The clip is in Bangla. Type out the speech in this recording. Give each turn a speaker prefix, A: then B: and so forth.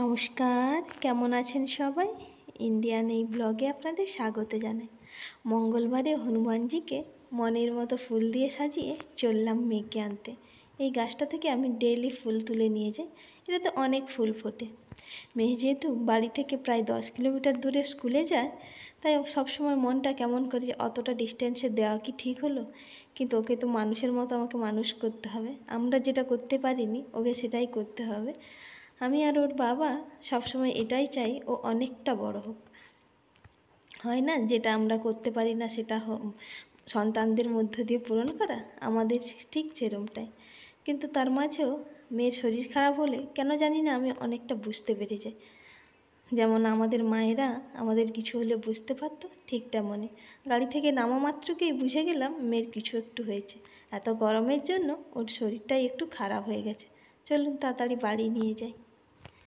A: নমস্কার, কেমন আছেন সবাই? ইন্ডিয়ান এই ব্লগে আপনাদের স্বাগত জানাই। মঙ্গলবারে হনুমানজিকে মনের মতো ফুল দিয়ে সাজিয়ে চললাম মেয়েকে আনতে। এই গাছটা থেকে আমি ডেইলি ফুল তুলে নিয়ে যাই। এটাতে অনেক ফুল ফোটে। মেয়ে যেহেতু বাড়ি থেকে প্রায় 10 কিলোমিটার দূরে স্কুলে যায়, তাই সবসময় মনটা কেমন করে যে অতটা ডিস্টেন্সে দেওয়া কি ঠিক হলো? কিন্তু ওকে তো মানুষের মতো আমাকে মানুষ করতে হবে। আমরা যেটা করতে পারিনি ওকে সেটাই করতে হবে। আমি আর ওর বাবা সবসময় এটাই চাই ও অনেকটা বড় হোক। হয় না, যেটা আমরা করতে পারি না সেটা সন্তানদের মধ্য দিয়ে পূরণ করা, আমাদের ঠিক সেরমটাই। কিন্তু তার মাঝেও মেয়ের শরীর খারাপ হলে কেন জানি না আমি অনেকটা বুঝতে পেরে যাই। যেমন আমাদের মায়েরা আমাদের কিছু হলে বুঝতে পারতো, ঠিক তেমনই গাড়ি থেকে নামা মাত্রকেই বুঝে গেলাম মেয়ের কিছু একটু হয়েছে। এত গরমের জন্য ওর শরীরটাই একটু খারাপ হয়ে গেছে। চলুন তাড়াতাড়ি বাড়ি নিয়ে যাই।